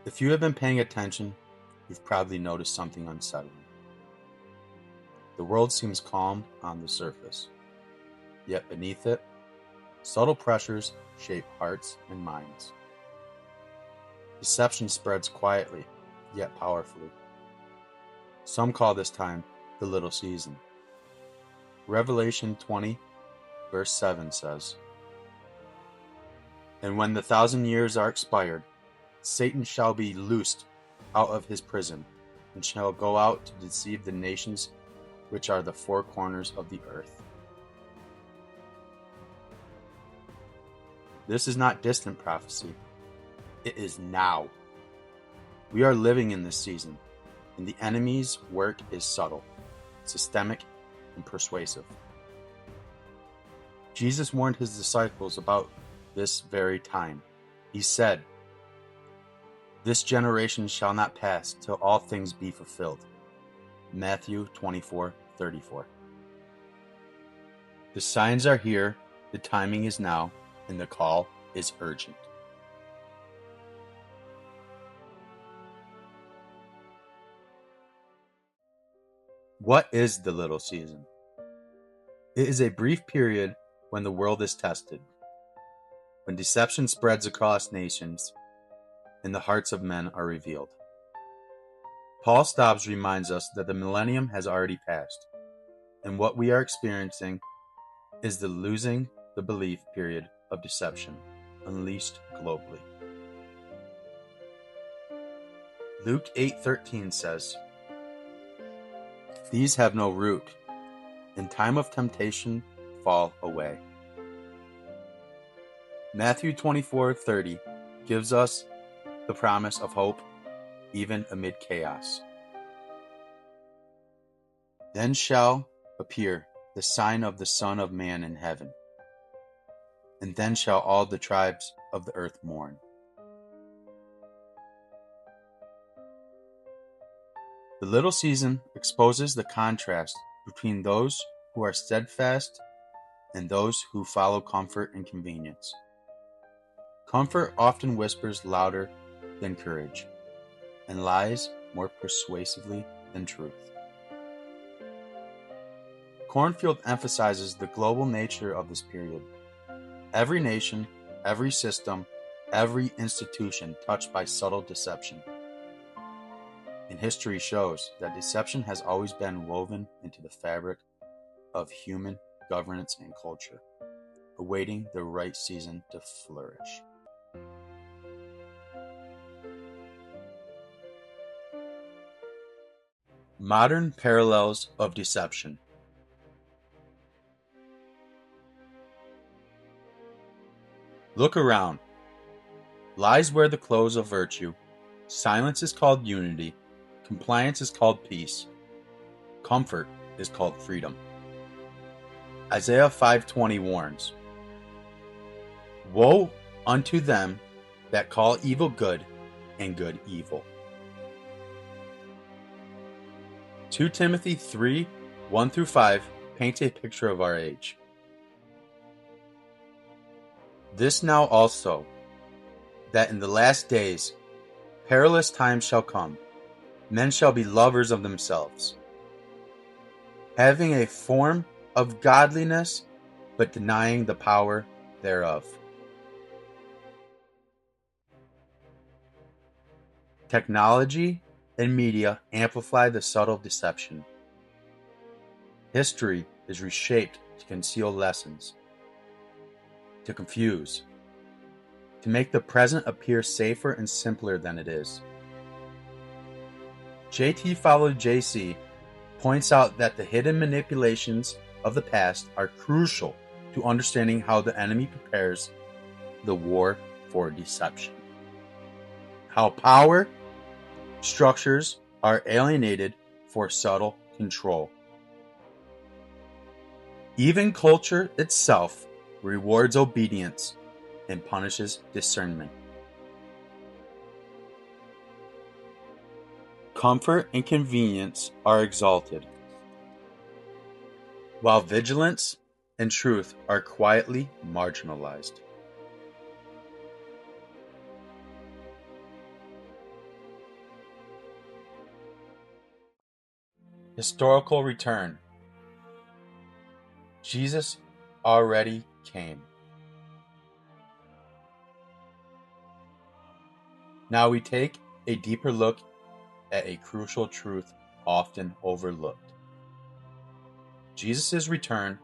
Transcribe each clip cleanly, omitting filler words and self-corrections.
If you have been paying attention, you've probably noticed something unsettling. The world seems calm on the surface, yet beneath it, subtle pressures shape hearts and minds. Deception spreads quietly, yet powerfully. Some call this time the little season. Revelation 20, verse 7 says, "And when the 1,000 years are expired, Satan shall be loosed out of his prison, and shall go out to deceive the nations which are the four corners of the earth." This is not distant prophecy. It is now. We are living in this season, and the enemy's work is subtle, systemic, and persuasive. Jesus warned his disciples about this very time. He said, "This generation shall not pass till all things be fulfilled." Matthew 24:34. The signs are here, the timing is now, and the call is urgent. What is the little season? It is a brief period when the world is tested, when deception spreads across nations, and the hearts of men are revealed. Paul Stobbs reminds us that the millennium has already passed, and what we are experiencing is the losing the belief period of deception unleashed globally. Luke 8:13 says, "These have no root. In time of temptation fall away." Matthew 24:30 gives us the promise of hope even amid chaos. "Then shall appear the sign of the Son of Man in heaven, and then shall all the tribes of the earth mourn." The little season exposes the contrast between those who are steadfast and those who follow comfort and convenience. Comfort often whispers louder than courage, and lies more persuasively than truth. Cornfield emphasizes the global nature of this period. Every nation, every system, every institution touched by subtle deception. And history shows that deception has always been woven into the fabric of human governance and culture, awaiting the right season to flourish. Modern parallels of deception. Look around. Lies wear the clothes of virtue. Silence is called unity. Compliance is called peace. Comfort is called freedom. Isaiah 5:20 warns, "Woe unto them that call evil good and good evil." 2 Timothy 3:1-5 paints a picture of our age. "This now also, that in the last days perilous times shall come. Men shall be lovers of themselves, having a form of godliness, but denying the power thereof." Technology and media amplify the subtle deception. History is reshaped to conceal lessons, to confuse, to make the present appear safer and simpler than it is. JT Followed JC points out that the hidden manipulations of the past are crucial to understanding how the enemy prepares the war for deception. How power structures are alienated for subtle control. Even culture itself rewards obedience and punishes discernment. Comfort and convenience are exalted, while vigilance and truth are quietly marginalized. Historical return. Jesus already came. Now we take a deeper look at a crucial truth often overlooked. Jesus' return,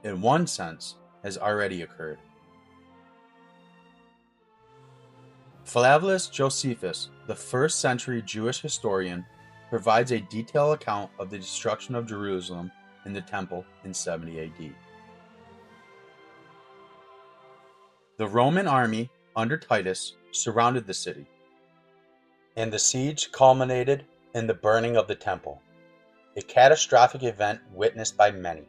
in one sense, has already occurred. Flavius Josephus, the first century Jewish historian, provides a detailed account of the destruction of Jerusalem and the temple in 70 AD. The Roman army under Titus surrounded the city, and the siege culminated in the burning of the temple, a catastrophic event witnessed by many.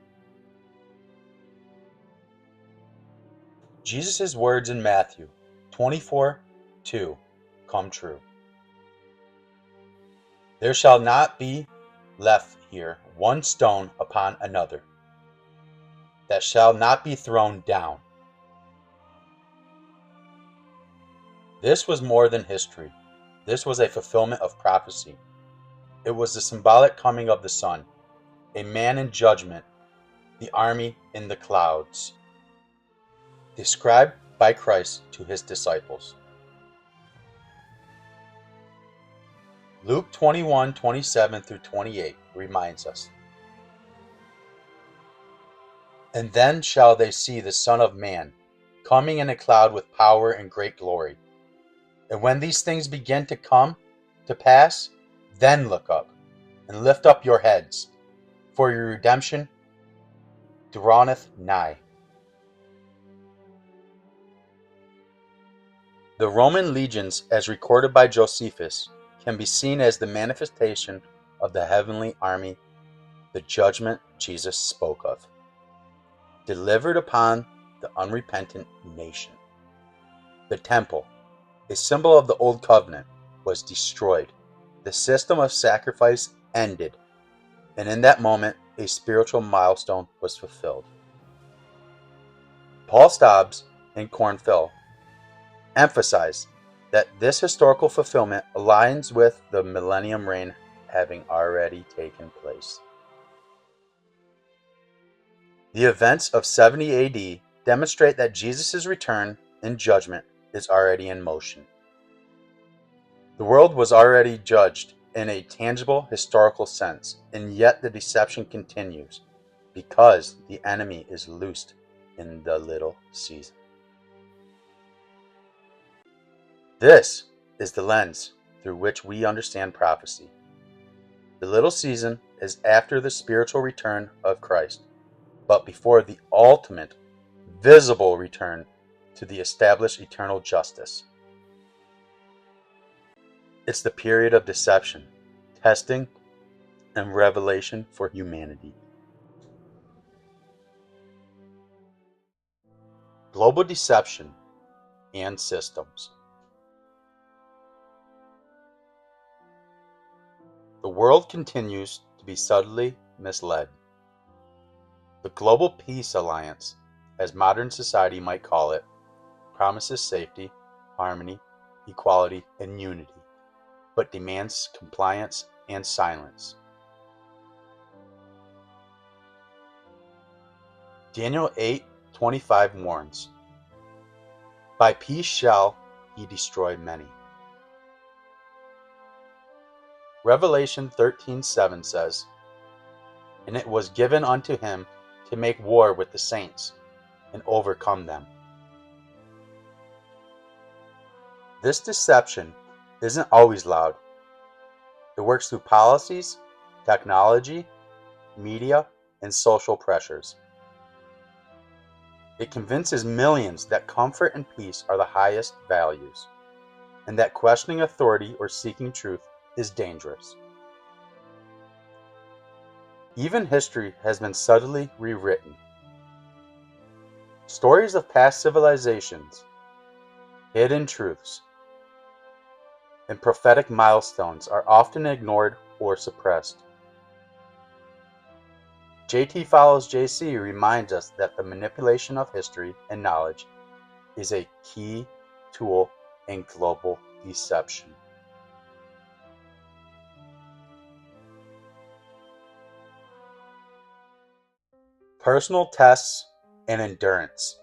Jesus' words in Matthew 24:2 come true. There shall not be left here one stone upon another that shall not be thrown down. This was more than history. This was a fulfillment of prophecy. It was the symbolic coming of the Son, a man in judgment, the army in the clouds, described by Christ to his disciples. Luke 21:27-28 reminds us, "And then shall they see the Son of Man coming in a cloud with power and great glory. And when these things begin to come to pass, then look up and lift up your heads, for your redemption draweth nigh." The Roman legions, as recorded by Josephus, can be seen as the manifestation of the heavenly army, the judgment Jesus spoke of, delivered upon the unrepentant nation. The temple, a symbol of the Old Covenant, was destroyed. The system of sacrifice ended, and in that moment, a spiritual milestone was fulfilled. Paul Stobbs and Cornfield emphasize that this historical fulfillment aligns with the millennium reign having already taken place. The events of 70 AD demonstrate that Jesus' return in judgment is already in motion. The world was already judged in a tangible historical sense, and yet the deception continues because the enemy is loosed in the little season. This is the lens through which we understand prophecy. The little season is after the spiritual return of Christ, but before the ultimate, visible return to the established eternal justice. It's the period of deception, testing, and revelation for humanity. Global deception and systems. The world continues to be subtly misled. The Global Peace Alliance, as modern society might call it, promises safety, harmony, equality, and unity, but demands compliance and silence. Daniel 8:25 warns, "By peace shall he destroy many." Revelation 13:7 says, "And it was given unto him to make war with the saints, and overcome them." This deception isn't always loud. It works through policies, technology, media, and social pressures. It convinces millions that comfort and peace are the highest values, and that questioning authority or seeking truth is dangerous. Even history has been subtly rewritten. Stories of past civilizations, hidden truths, and prophetic milestones are often ignored or suppressed. JT Follows JC reminds us that the manipulation of history and knowledge is a key tool in global deception. Personal tests and endurance.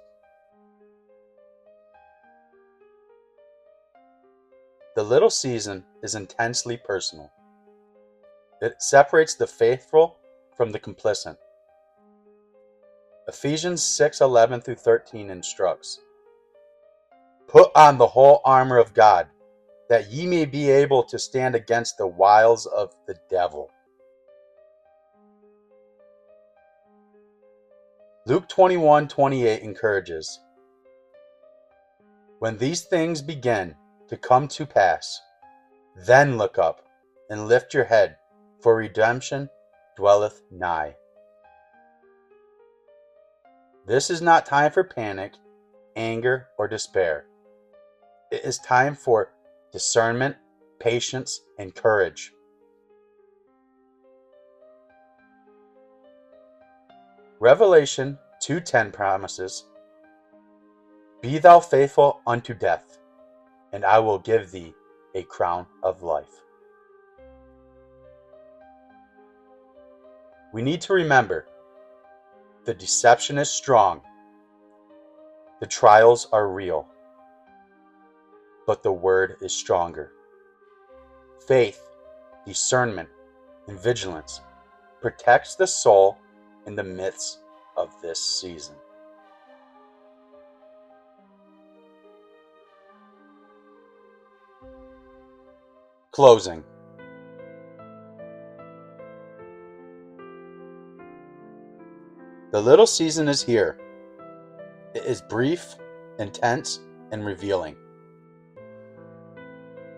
The little season is intensely personal. It separates the faithful from the complacent. Ephesians 6:11-13 instructs, "Put on the whole armor of God, that ye may be able to stand against the wiles of the devil." Luke 21:28 encourages, "When these things begin to come to pass, then look up and lift your head, for redemption dwelleth nigh." This is not time for panic, anger, or despair. It is time for discernment, patience, and courage. Revelation 2:10 promises, "Be thou faithful unto death, and I will give thee a crown of life." We need to remember, the deception is strong, the trials are real, but the word is stronger. Faith, discernment, and vigilance protects the soul in the midst of this season. Closing. The little season is here. It is brief, intense, and revealing.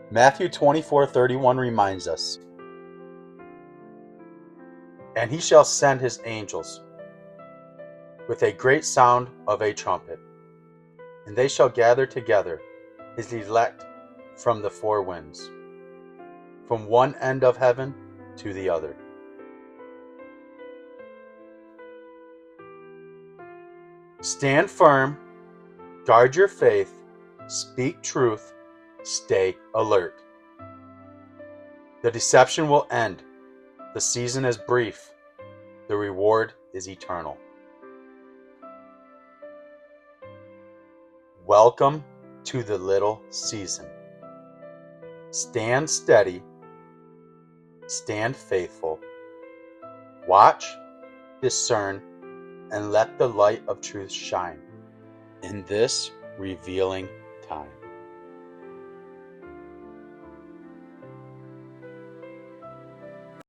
Matthew 24:31 reminds us, "And he shall send his angels with a great sound of a trumpet, and they shall gather together his elect from the four winds, from one end of heaven to the other." Stand firm, guard your faith, speak truth, stay alert. The deception will end. The season is brief. The reward is eternal. Welcome to the little season. Stand steady, stand faithful, watch, discern, and let the light of truth shine in this revealing time.